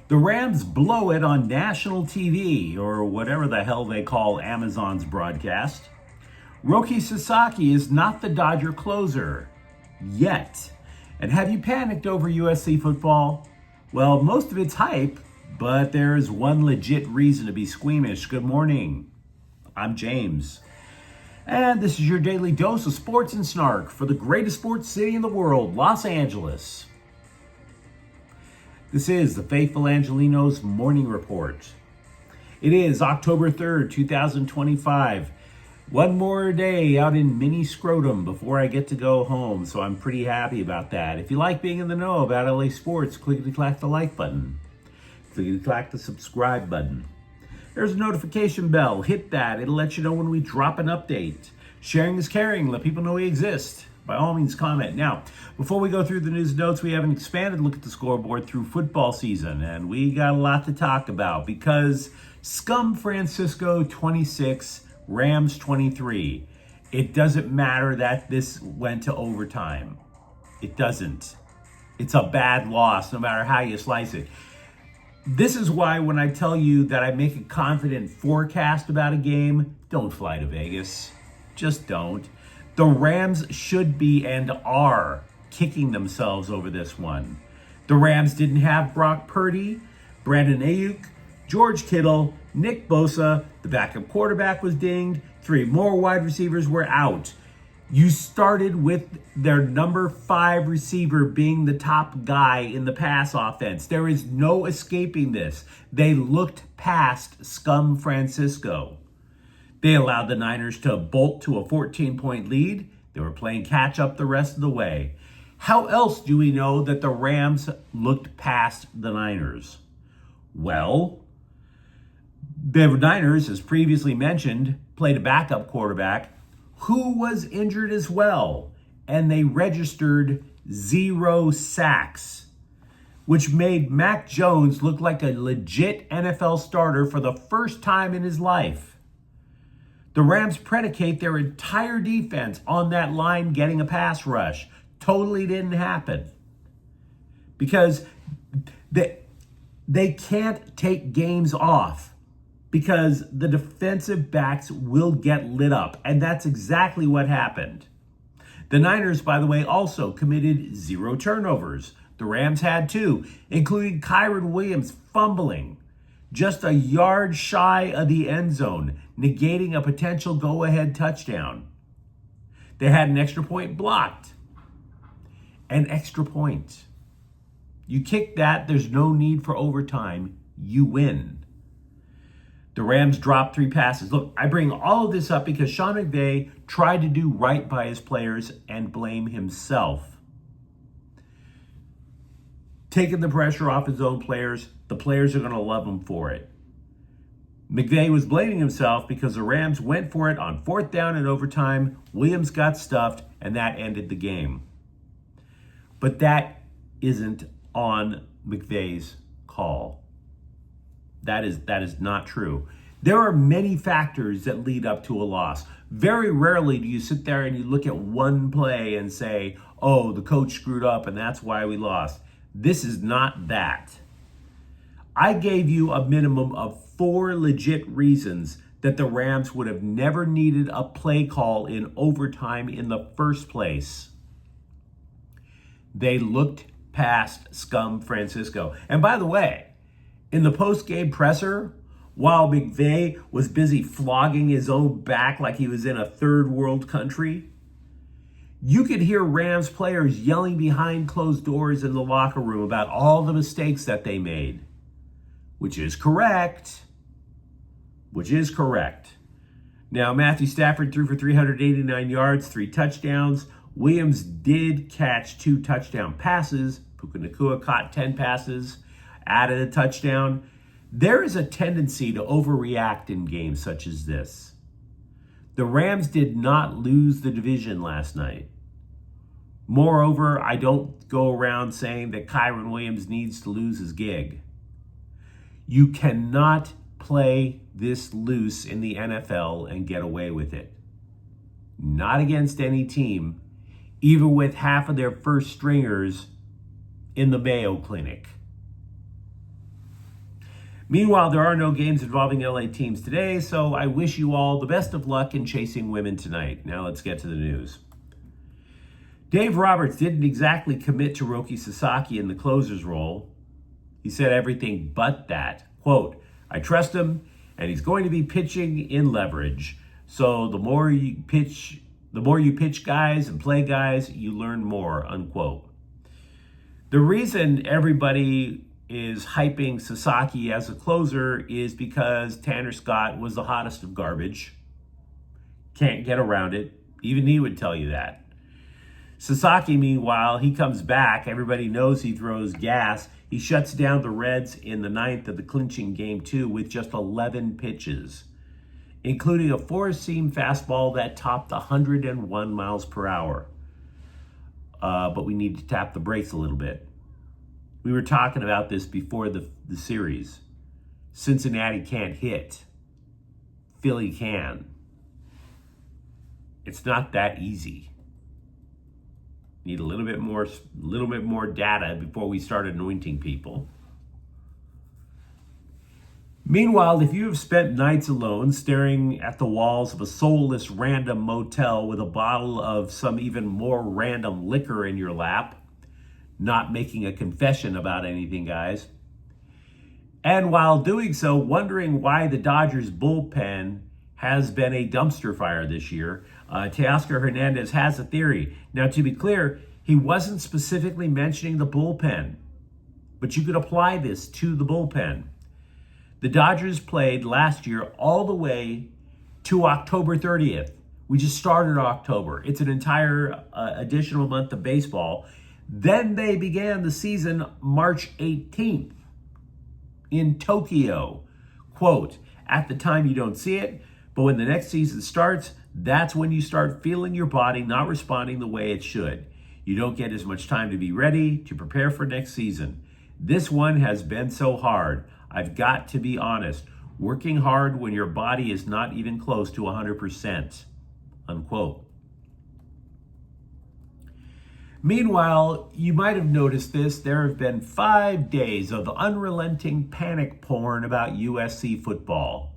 The Rams blow it on national TV, or whatever the hell they call Amazon's broadcast. Roki Sasaki is not the Dodger closer. Yet. And have you panicked over USC football? Well, most of it's hype, but there's one legit reason to be squeamish. Good morning. I'm James. And this is your daily dose of sports and snark for the greatest sports city in the world, Los Angeles. This is the Faithful Angelenos Morning Report. It is October 3rd, 2025. One more day out in mini scrotum before I get to go home, so I'm pretty happy about that. If you like being in the know about LA sports, clickety-clack the like button. Clickety-clack the subscribe button. There's a notification bell. Hit that. It'll let you know when we drop an update. Sharing is caring. Let people know we exist. By all means, comment. Now, before we go through the news notes, we have an expanded look at the scoreboard through football season, and we got a lot to talk about because Scum Francisco 26, Rams 23. It doesn't matter that this went to overtime. It doesn't. It's a bad loss, no matter how you slice it. This is why when I tell you that I make a confident forecast about a game, don't fly to Vegas. Just don't. The Rams should be and are kicking themselves over this one. The Rams didn't have Brock Purdy, Brandon Ayuk, George Kittle, Nick Bosa. The backup quarterback was dinged. 3 more wide receivers were out. You started with their number 5 receiver being the top guy in the pass offense. There is no escaping this. They looked past Scum Francisco. They allowed the Niners to bolt to a 14-point lead. They were playing catch up the rest of the way. How else do we know that the Rams looked past the Niners? Well, the Niners, as previously mentioned, played a backup quarterback who was injured as well, and they registered 0 sacks, which made Mac Jones look like a legit NFL starter for the first time in his life. The Rams predicate their entire defense on that line getting a pass rush. Totally didn't happen. Because they can't take games off because the defensive backs will get lit up. And that's exactly what happened. The Niners, by the way, also committed 0 turnovers. The Rams had 2, including Kyren Williams fumbling just a yard shy of the end zone, negating a potential go-ahead touchdown. They had an extra point blocked. An extra point. You kick that, there's no need for overtime. You win. The Rams dropped 3 passes. Look, I bring all of this up because Sean McVay tried to do right by his players and blame himself. Taking the pressure off his own players, the players are going to love him for it. McVay was blaming himself because the Rams went for it on 4th down in overtime. Williams got stuffed, and that ended the game. But that isn't on McVay's call. That is not true. There are many factors that lead up to a loss. Very rarely do you sit there and you look at one play and say, oh, the coach screwed up and that's why we lost. This is not that. I gave you a minimum of 4 legit reasons that the Rams would have never needed a play call in overtime in the first place. They looked past Scum Francisco. And by the way, in the post-game presser, while McVay was busy flogging his own back like he was in a third world country, you could hear Rams players yelling behind closed doors in the locker room about all the mistakes that they made, which is correct. Now, Matthew Stafford threw for 389 yards, 3 touchdowns. Williams did catch 2 touchdown passes. Puka Nacua caught 10 passes, added a touchdown. There is a tendency to overreact in games such as this. The Rams did not lose the division last night. Moreover, I don't go around saying that Kyren Williams needs to lose his gig. You cannot play this loose in the NFL and get away with it. Not against any team, even with half of their first stringers in the Mayo Clinic. Meanwhile, there are no games involving LA teams today, so I wish you all the best of luck in chasing women tonight. Now let's get to the news. Dave Roberts didn't exactly commit to Roki Sasaki in the closer's role. He said everything but that. Quote, I trust him, and he's going to be pitching in leverage. So the more you pitch guys and play guys, you learn more, unquote. The reason everybody is hyping Sasaki as a closer is because Tanner Scott was the hottest of garbage. Can't get around it. Even he would tell you that. Sasaki, meanwhile, he comes back. Everybody knows he throws gas. He shuts down the Reds in the ninth of the clinching Game 2 with just 11 pitches, including a four-seam fastball that topped 101 miles per hour. But we need to tap the brakes a little bit. We were talking about this before the series. Cincinnati can't hit. Philly can. It's not that easy. Need a little bit more data before we start anointing people. Meanwhile, if you have spent nights alone staring at the walls of a soulless random motel with a bottle of some even more random liquor in your lap, not making a confession about anything, guys, and while doing so, wondering why the Dodgers bullpen has been a dumpster fire this year, Teoscar Hernandez has a theory. Now, to be clear, he wasn't specifically mentioning the bullpen, but you could apply this to the bullpen. The Dodgers played last year all the way to October 30th. We just started October. It's an entire additional month of baseball. Then they began the season March 18th in Tokyo. Quote, at the time you don't see it, but when the next season starts, that's when you start feeling your body not responding the way it should. You don't get as much time to be ready to prepare for next season. This one has been so hard. I've got to be honest. Working hard when your body is not even close to 100%. Unquote. Meanwhile, you might have noticed this. There have been 5 days of unrelenting panic porn about USC football.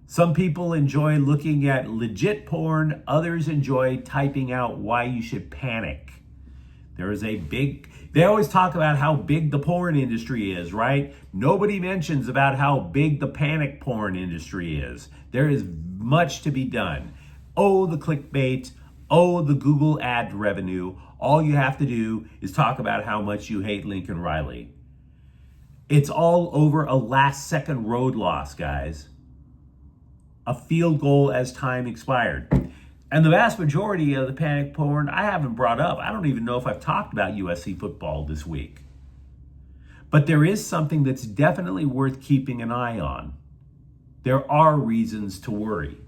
Some people enjoy looking at legit porn. Others enjoy typing out why you should panic. They always talk about how big the porn industry is, right? Nobody mentions about how big the panic porn industry is. There is much to be done. Oh, the clickbait. Oh, the Google ad revenue. All you have to do is talk about how much you hate Lincoln Riley. It's all over a last-second road loss, guys. A field goal as time expired. And the vast majority of the panic porn I haven't brought up. I don't even know if I've talked about USC football this week. But there is something that's definitely worth keeping an eye on. There are reasons to worry.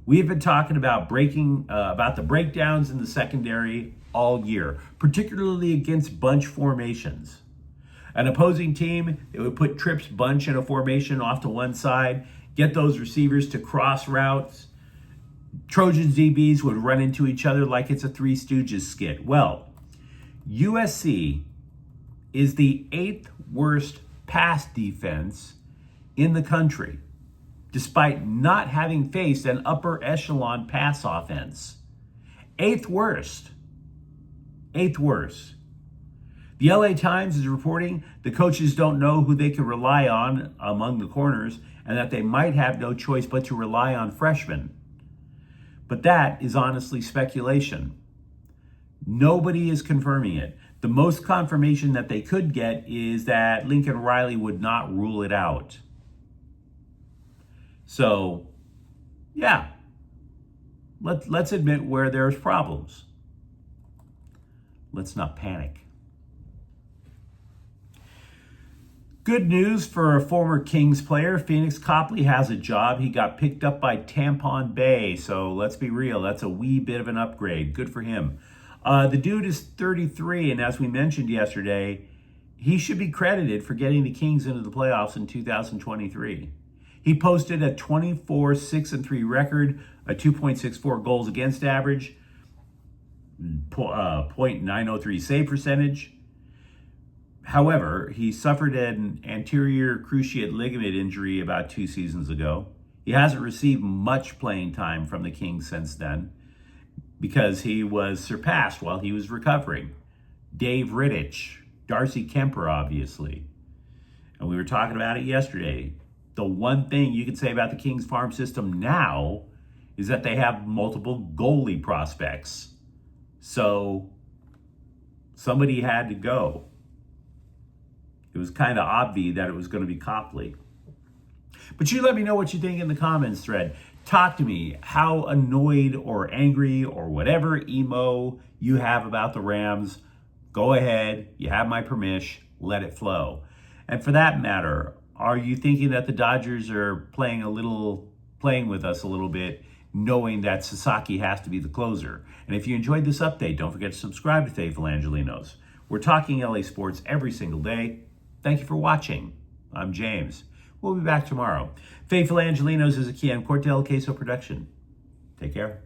We have been talking about the breakdowns in the secondary all year, particularly against bunch formations. An opposing team, they would put trips bunch in a formation off to one side, get those receivers to cross routes. Trojans DBs would run into each other like it's a Three Stooges skit. Well, USC is the 8th worst pass defense in the country, despite not having faced an upper echelon pass offense. 8th worst. 8th worst. The LA Times is reporting the coaches don't know who they can rely on among the corners and that they might have no choice but to rely on freshmen. But that is honestly speculation. Nobody is confirming it. The most confirmation that they could get is that Lincoln Riley would not rule it out. So, yeah, let's admit where there's problems. Let's not panic. Good news for a former Kings player. Phoenix Copley has a job. He got picked up by Tampon Bay. So let's be real. That's a wee bit of an upgrade. Good for him. The dude is 33, and as we mentioned yesterday, he should be credited for getting the Kings into the playoffs in 2023. He posted a 24-6-3 record, a 2.64 goals against average, .903 save percentage, However, he suffered an anterior cruciate ligament injury about 2 seasons ago. He hasn't received much playing time from the Kings since then because he was surpassed while he was recovering. Dave Rittich, Darcy Kemper, obviously. And we were talking about it yesterday. The one thing you can say about the Kings farm system now is that they have multiple goalie prospects. So somebody had to go. It was kind of obvious that it was going to be Copley. But you let me know what you think in the comments thread. Talk to me how annoyed or angry or whatever emo you have about the Rams. Go ahead. You have my permission. Let it flow. And for that matter, are you thinking that the Dodgers are playing with us a little bit, knowing that Sasaki has to be the closer? And if you enjoyed this update, don't forget to subscribe to Faithful Angelenos. We're talking LA sports every single day. Thank you for watching. I'm James. We'll be back tomorrow. Faithful Angelenos is a Kian Cortel Queso production. Take care.